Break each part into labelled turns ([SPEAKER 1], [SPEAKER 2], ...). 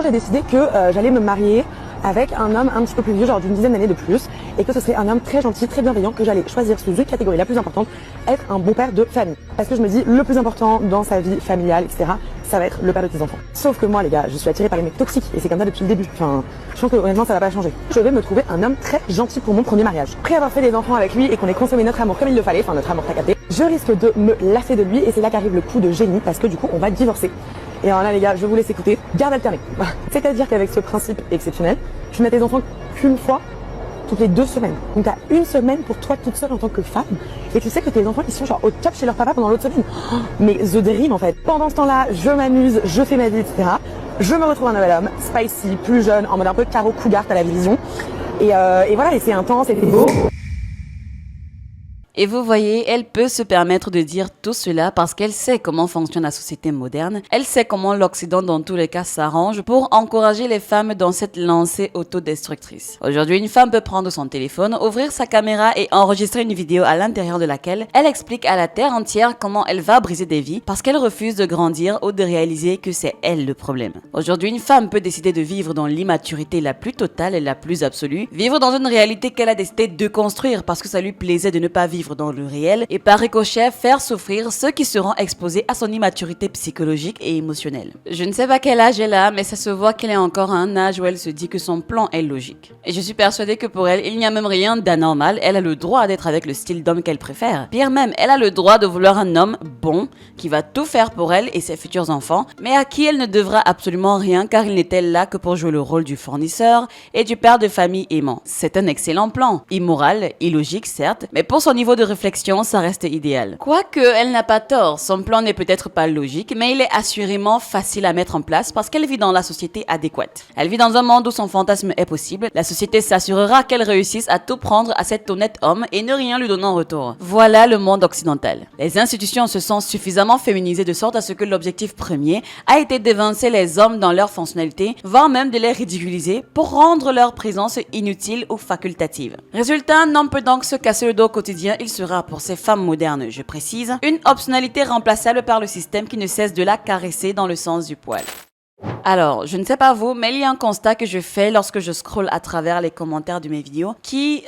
[SPEAKER 1] J'ai décidé que j'allais me marier avec un homme un petit peu plus vieux, genre d'une dizaine d'années de plus, et que ce serait un homme très gentil, très bienveillant, que j'allais choisir sous une catégorie la plus importante, être un bon père de famille. Parce que je me dis, le plus important dans sa vie familiale, etc., ça va être le père de tes enfants. Sauf que moi, les gars, je suis attirée par les mecs toxiques, et c'est comme ça depuis le début. Enfin, je pense que honnêtement, ça va pas changer. Je vais me trouver un homme très gentil pour mon premier mariage. Après avoir fait des enfants avec lui et qu'on ait consommé notre amour comme il le fallait, enfin notre amour t'as capté, je risque de me lasser de lui, et c'est là qu'arrive le coup de génie, parce que du coup, on va divorcer. Et alors là les gars, je vous laisse écouter, garde alternée. C'est-à-dire qu'avec ce principe exceptionnel, tu n'as tes enfants qu'une fois toutes les 2 semaines. Donc t'as une semaine pour toi toute seule en tant que femme. Et tu sais que tes enfants ils sont genre au top chez leur papa pendant l'autre semaine. Mais the dream en fait. Pendant ce temps-là, je m'amuse, je fais ma vie, etc. Je me retrouve un nouvel homme, spicy, plus jeune, en mode un peu Caro Cougar, t'as la vision. Et voilà, et c'est intense, et c'est beau.
[SPEAKER 2] Et vous voyez, elle peut se permettre de dire tout cela parce qu'elle sait comment fonctionne la société moderne. Elle sait comment l'Occident, dans tous les cas, s'arrange pour encourager les femmes dans cette lancée autodestructrice. Aujourd'hui, une femme peut prendre son téléphone, ouvrir sa caméra et enregistrer une vidéo à l'intérieur de laquelle elle explique à la terre entière comment elle va briser des vies parce qu'elle refuse de grandir ou de réaliser que c'est elle le problème. Aujourd'hui, une femme peut décider de vivre dans l'immaturité la plus totale et la plus absolue, vivre dans une réalité qu'elle a décidé de construire parce que ça lui plaisait de ne pas vivre dans le réel et par ricochet faire souffrir ceux qui seront exposés à son immaturité psychologique et émotionnelle. Je ne sais pas quel âge elle a, mais ça se voit qu'elle est encore à un âge où elle se dit que son plan est logique. Et je suis persuadée que pour elle, il n'y a même rien d'anormal, elle a le droit d'être avec le style d'homme qu'elle préfère. Pire même, elle a le droit de vouloir un homme bon, qui va tout faire pour elle et ses futurs enfants, mais à qui elle ne devra absolument rien car il n'est là que pour jouer le rôle du fournisseur et du père de famille aimant. C'est un excellent plan. Immoral, illogique certes, mais pour son niveau de réflexion, ça reste idéal. Quoique, elle n'a pas tort, son plan n'est peut-être pas logique, mais il est assurément facile à mettre en place parce qu'elle vit dans la société adéquate. Elle vit dans un monde où son fantasme est possible, la société s'assurera qu'elle réussisse à tout prendre à cet honnête homme et ne rien lui donner en retour. Voilà le monde occidental. Les institutions se sont suffisamment féminisées de sorte à ce que l'objectif premier a été d'évincer les hommes dans leur fonctionnalité, voire même de les ridiculiser pour rendre leur présence inutile ou facultative. Résultat, un homme peut donc se casser le dos au quotidien, il sera pour ces femmes modernes, je précise, une optionnalité remplaçable par le système qui ne cesse de la caresser dans le sens du poil. Alors, je ne sais pas vous, mais il y a un constat que je fais lorsque je scrolle à travers les commentaires de mes vidéos qui,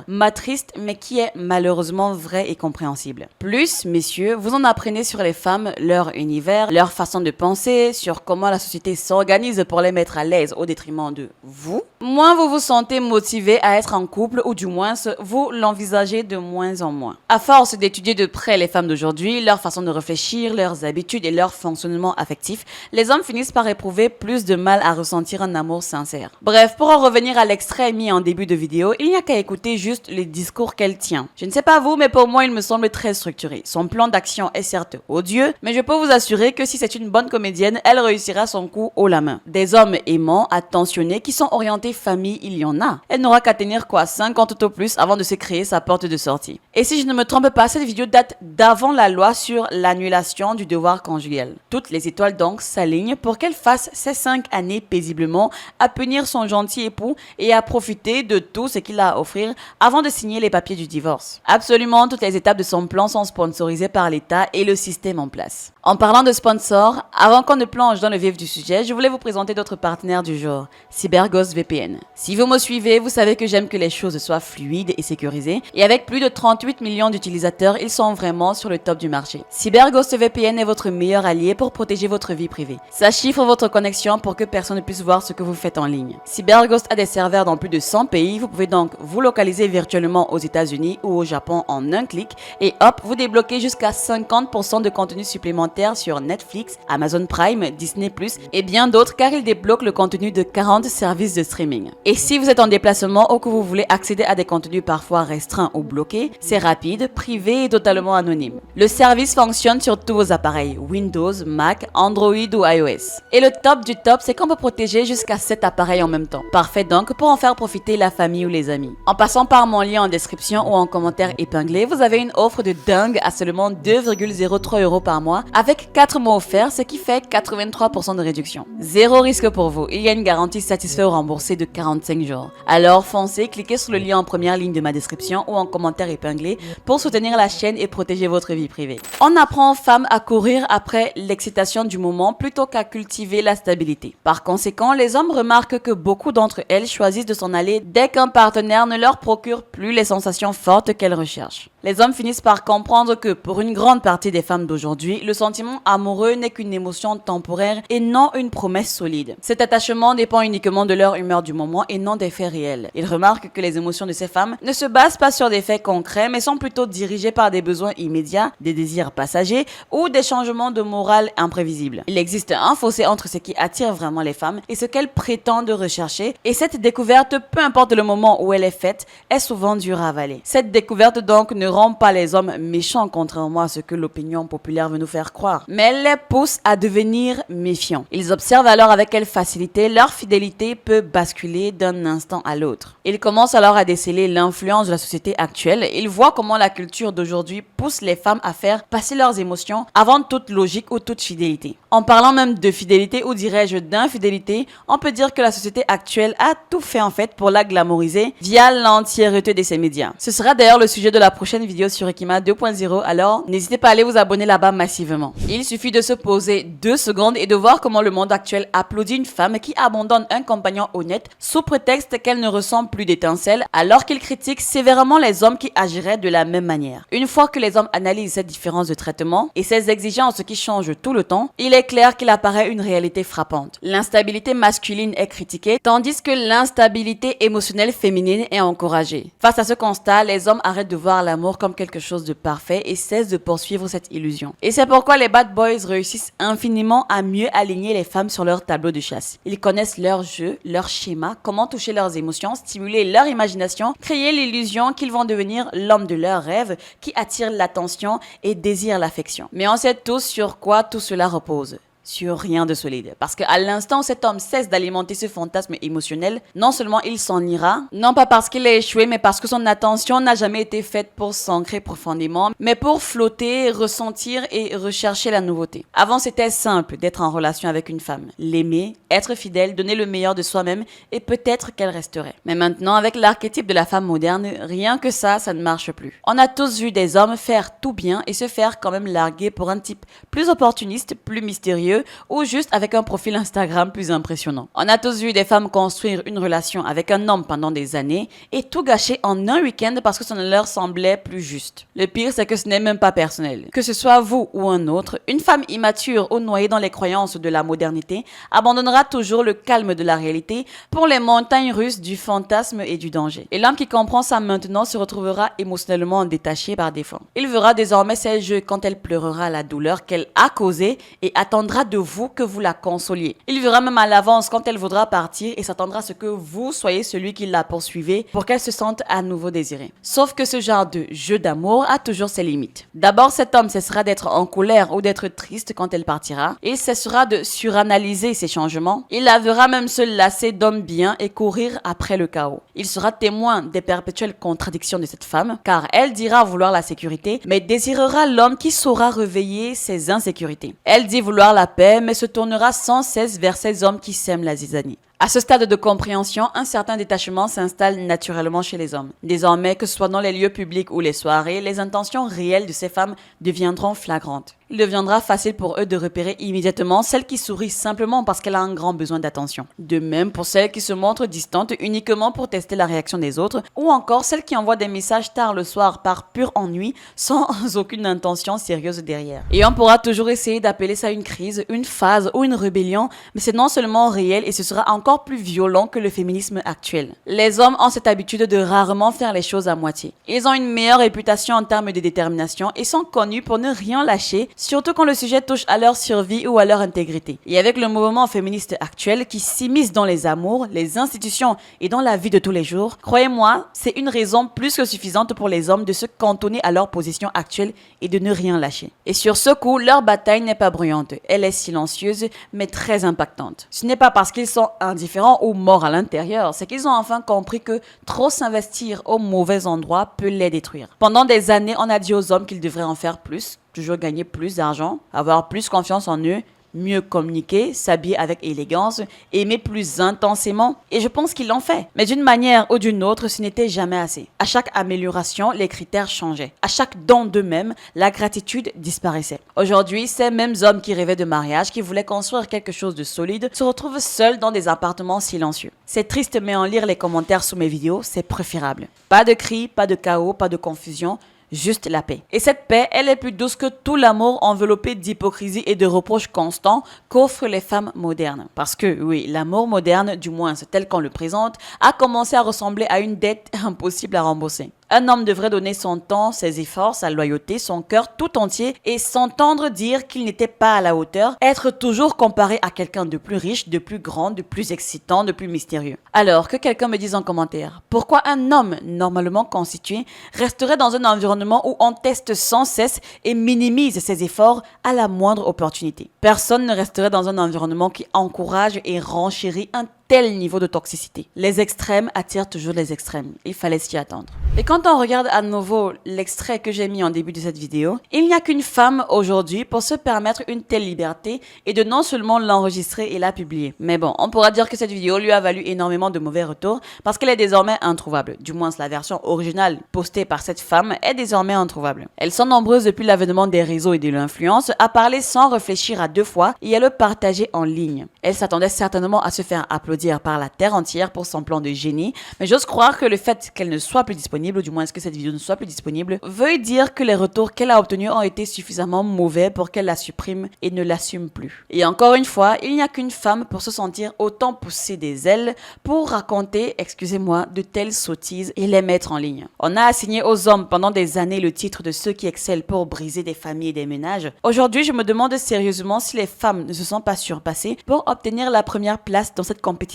[SPEAKER 2] m'attriste, mais qui est malheureusement vrai et compréhensible. Plus, messieurs, vous en apprenez sur les femmes, leur univers, leur façon de penser, sur comment la société s'organise pour les mettre à l'aise au détriment de vous. Moins vous vous sentez motivé à être en couple, ou du moins, vous l'envisagez de moins en moins. À force d'étudier de près les femmes d'aujourd'hui, leur façon de réfléchir, leurs habitudes et leur fonctionnement affectif, les hommes finissent par éprouver plus de mal à ressentir un amour sincère. Bref, pour en revenir à l'extrait mis en début de vidéo, il n'y a qu'à écouter juste les discours qu'elle tient. Je ne sais pas vous, mais pour moi, il me semble très structuré. Son plan d'action est certes odieux, mais je peux vous assurer que si c'est une bonne comédienne, elle réussira son coup haut la main. Des hommes aimants, attentionnés, qui sont orientés famille, il y en a. Elle n'aura qu'à tenir 50 au plus avant de se créer sa porte de sortie. Et si je ne me trompe pas, cette vidéo date d'avant la loi sur l'annulation du devoir conjugal. Toutes les étoiles donc s'alignent pour qu'elle fasse ces 5 années paisiblement à punir son gentil époux et à profiter de tout ce qu'il a à offrir avant de signer les papiers du divorce. Absolument toutes les étapes de son plan sont sponsorisées par l'État et le système en place. En parlant de sponsors, avant qu'on ne plonge dans le vif du sujet, je voulais vous présenter d'autres partenaires du jour, CyberGhost VPN. Si vous me suivez, vous savez que j'aime que les choses soient fluides et sécurisées, et avec plus de 38 millions d'utilisateurs, ils sont vraiment sur le top du marché. CyberGhost VPN est votre meilleur allié pour protéger votre vie privée. Ça chiffre votre connexion pour que personne ne puisse voir ce que vous faites en ligne. CyberGhost a des serveurs dans plus de 100 pays, vous pouvez donc vous localiser virtuellement aux États-Unis ou au Japon en un clic, et hop, vous débloquez jusqu'à 50% de contenu supplémentaire sur Netflix, Amazon Prime, Disney+, et bien d'autres car il débloque le contenu de 40 services de streaming. Et si vous êtes en déplacement ou que vous voulez accéder à des contenus parfois restreints ou bloqués, c'est rapide, privé et totalement anonyme. Le service fonctionne sur tous vos appareils, Windows, Mac, Android ou iOS. Et le top du top, c'est qu'on peut protéger jusqu'à 7 appareils en même temps. Parfait donc pour en faire profiter la famille ou les amis. En passant par mon lien en description ou en commentaire épinglé, vous avez une offre de dingue à seulement 2,03 € par mois avec 4 mois offerts, ce qui fait 83% de réduction. Zéro risque pour vous, il y a une garantie satisfait ou remboursée de 45 jours. Alors foncez, cliquez sur le lien en première ligne de ma description ou en commentaire épinglé pour soutenir la chaîne et protéger votre vie privée. On apprend aux femmes à courir après l'excitation du moment plutôt qu'à cultiver la stabilité. Par conséquent, les hommes remarquent que beaucoup d'entre elles choisissent de s'en aller dès qu'un partenaire ne leur procure plus les sensations fortes qu'elles recherchent. Les hommes finissent par comprendre que pour une grande partie des femmes d'aujourd'hui, le sentiment amoureux n'est qu'une émotion temporaire et non une promesse solide. Cet attachement dépend uniquement de leur humeur du moment et non des faits réels. Ils remarquent que les émotions de ces femmes ne se basent pas sur des faits concrets mais sont plutôt dirigées par des besoins immédiats, des désirs passagers ou des changements de morale imprévisibles. Il existe un fossé entre ce qui attire vraiment les femmes et ce qu'elles prétendent rechercher, et cette découverte, peu importe le moment où elle est faite, est souvent dure à avaler. Cette découverte donc ne rend pas les hommes méchants contrairement à ce que l'opinion populaire veut nous faire croire, mais elle les pousse à devenir méfiants. Ils observent alors avec quelle facilité leur fidélité peut basculer d'un instant à l'autre. Ils commencent alors à déceler l'influence de la société actuelle. Ils voient comment la culture d'aujourd'hui pousse les femmes à faire passer leurs émotions avant toute logique ou toute fidélité. En parlant même de fidélité ou dirais-je d'infidélité, on peut dire que la société actuelle a tout fait en fait pour la glamouriser via l'entièreté de ses médias. Ce sera d'ailleurs le sujet de la prochaine vidéo sur Ekima 2.0, alors n'hésitez pas à aller vous abonner là-bas massivement. Il suffit de se poser 2 secondes et de voir comment le monde actuel applaudit une femme qui abandonne un compagnon honnête sous prétexte qu'elle ne ressent plus d'étincelles, alors qu'il critique sévèrement les hommes qui agiraient de la même manière. Une fois que les hommes analysent cette différence de traitement et ces exigences qui changent tout le temps, il est clair qu'il apparaît une réalité frappante. L'instabilité masculine est critiquée, tandis que l'instabilité émotionnelle féminine est encouragée. Face à ce constat, les hommes arrêtent de voir l'amour comme quelque chose de parfait et cessent de poursuivre cette illusion. Et c'est pourquoi les bad boys réussissent infiniment à mieux aligner les femmes sur leur tableau de chasse. Ils connaissent leur jeu, leur schéma, comment toucher leurs émotions, stimuler leur imagination, créer l'illusion qu'ils vont devenir l'homme de leurs rêves qui attire l'attention et désire l'affection. Mais on sait tous sur quoi tout cela repose. Sur rien de solide. Parce qu'à l'instant où cet homme cesse d'alimenter ce fantasme émotionnel, non seulement il s'en ira, non pas parce qu'il a échoué, mais parce que son attention n'a jamais été faite pour s'ancrer profondément, mais pour flotter, ressentir et rechercher la nouveauté. Avant, c'était simple d'être en relation avec une femme, l'aimer, être fidèle, donner le meilleur de soi-même et peut-être qu'elle resterait. Mais maintenant, avec l'archétype de la femme moderne, rien que ça ne marche plus. On a tous vu des hommes faire tout bien et se faire quand même larguer pour un type plus opportuniste, plus mystérieux, ou juste avec un profil Instagram plus impressionnant. On a tous vu des femmes construire une relation avec un homme pendant des années et tout gâcher en un week-end parce que ça ne leur semblait plus juste. Le pire, c'est que ce n'est même pas personnel. Que ce soit vous ou un autre, une femme immature ou noyée dans les croyances de la modernité abandonnera toujours le calme de la réalité pour les montagnes russes du fantasme et du danger. Et l'homme qui comprend ça maintenant se retrouvera émotionnellement détaché par défaut. Il verra désormais ses jeux quand elle pleurera la douleur qu'elle a causée et attendra de vous que vous la consoliez. Il verra même à l'avance quand elle voudra partir et s'attendra à ce que vous soyez celui qui la poursuivez pour qu'elle se sente à nouveau désirée. Sauf que ce genre de jeu d'amour a toujours ses limites. D'abord, cet homme cessera d'être en colère ou d'être triste quand elle partira. Il cessera de suranalyser ses changements. Il la verra même se lasser d'hommes bien et courir après le chaos. Il sera témoin des perpétuelles contradictions de cette femme, car elle dira vouloir la sécurité, mais désirera l'homme qui saura réveiller ses insécurités. Elle dit vouloir la paix, mais se tournera sans cesse vers ces hommes qui sèment la zizanie. À ce stade de compréhension, un certain détachement s'installe naturellement chez les hommes. Désormais, que ce soit dans les lieux publics ou les soirées, les intentions réelles de ces femmes deviendront flagrantes. Il deviendra facile pour eux de repérer immédiatement celle qui sourit simplement parce qu'elle a un grand besoin d'attention. De même pour celles qui se montrent distantes uniquement pour tester la réaction des autres, ou encore celles qui envoient des messages tard le soir par pur ennui sans aucune intention sérieuse derrière. Et on pourra toujours essayer d'appeler ça une crise, une phase ou une rébellion, mais c'est non seulement réel et ce sera encore plus violent que le féminisme actuel. Les hommes ont cette habitude de rarement faire les choses à moitié. Ils ont une meilleure réputation en termes de détermination et sont connus pour ne rien lâcher, surtout quand le sujet touche à leur survie ou à leur intégrité. Et avec le mouvement féministe actuel qui s'immisce dans les amours, les institutions et dans la vie de tous les jours, croyez-moi, c'est une raison plus que suffisante pour les hommes de se cantonner à leur position actuelle et de ne rien lâcher. Et sur ce coup, leur bataille n'est pas bruyante, elle est silencieuse mais très impactante. Ce n'est pas parce qu'ils sont indifférents ou morts à l'intérieur, c'est qu'ils ont enfin compris que trop s'investir au mauvais endroit peut les détruire. Pendant des années, on a dit aux hommes qu'ils devraient en faire plus, toujours gagner plus d'argent, avoir plus confiance en eux, mieux communiquer, s'habiller avec élégance, aimer plus intensément. Et je pense qu'ils l'ont fait. Mais d'une manière ou d'une autre, ce n'était jamais assez. À chaque amélioration, les critères changeaient. À chaque don d'eux-mêmes, la gratitude disparaissait. Aujourd'hui, ces mêmes hommes qui rêvaient de mariage, qui voulaient construire quelque chose de solide, se retrouvent seuls dans des appartements silencieux. C'est triste, mais en lire les commentaires sous mes vidéos, c'est préférable. Pas de cris, pas de chaos, pas de confusion. Juste la paix. Et cette paix, elle est plus douce que tout l'amour enveloppé d'hypocrisie et de reproches constants qu'offrent les femmes modernes. Parce que, oui, l'amour moderne, du moins tel qu'on le présente, a commencé à ressembler à une dette impossible à rembourser. Un homme devrait donner son temps, ses efforts, sa loyauté, son cœur tout entier et s'entendre dire qu'il n'était pas à la hauteur, être toujours comparé à quelqu'un de plus riche, de plus grand, de plus excitant, de plus mystérieux. Alors que quelqu'un me dise en commentaire, pourquoi un homme normalement constitué resterait dans un environnement où on teste sans cesse et minimise ses efforts à la moindre opportunité? Personne ne resterait dans un environnement qui encourage et renchérit un tel niveau de toxicité. Les extrêmes attirent toujours les extrêmes. Il fallait s'y attendre. Et quand on regarde à nouveau l'extrait que j'ai mis en début de cette vidéo, il n'y a qu'une femme aujourd'hui pour se permettre une telle liberté et de non seulement l'enregistrer et la publier. Mais bon, on pourra dire que cette vidéo lui a valu énormément de mauvais retours parce qu'elle est désormais introuvable. Du moins, la version originale postée par cette femme est désormais introuvable. Elles sont nombreuses depuis l'avènement des réseaux et de l'influence à parler sans réfléchir à deux fois et à le partager en ligne. Elle s'attendait certainement à se faire applaudir par la terre entière pour son plan de génie, mais j'ose croire que le fait qu'elle ne soit plus disponible, ou du moins que cette vidéo ne soit plus disponible, veut dire que les retours qu'elle a obtenus ont été suffisamment mauvais pour qu'elle la supprime et ne l'assume plus. Et encore une fois, il n'y a qu'une femme pour se sentir autant pousser des ailes pour raconter, excusez-moi, de telles sottises et les mettre en ligne. On a assigné aux hommes pendant des années le titre de ceux qui excellent pour briser des familles et des ménages. Aujourd'hui, je me demande sérieusement si les femmes ne se sont pas surpassées pour obtenir la première place dans cette compétition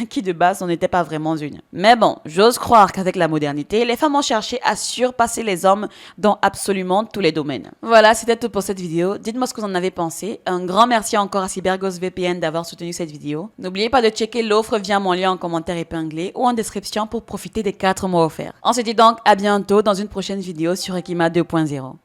[SPEAKER 2] qui de base n'en était pas vraiment une. Mais bon, j'ose croire qu'avec la modernité, les femmes ont cherché à surpasser les hommes dans absolument tous les domaines. Voilà, c'était tout pour cette vidéo. Dites-moi ce que vous en avez pensé. Un grand merci encore à Cyberghost VPN d'avoir soutenu cette vidéo. N'oubliez pas de checker l'offre via mon lien en commentaire épinglé ou en description pour profiter des 4 mois offerts. On se dit donc à bientôt dans une prochaine vidéo sur Ekima 2.0.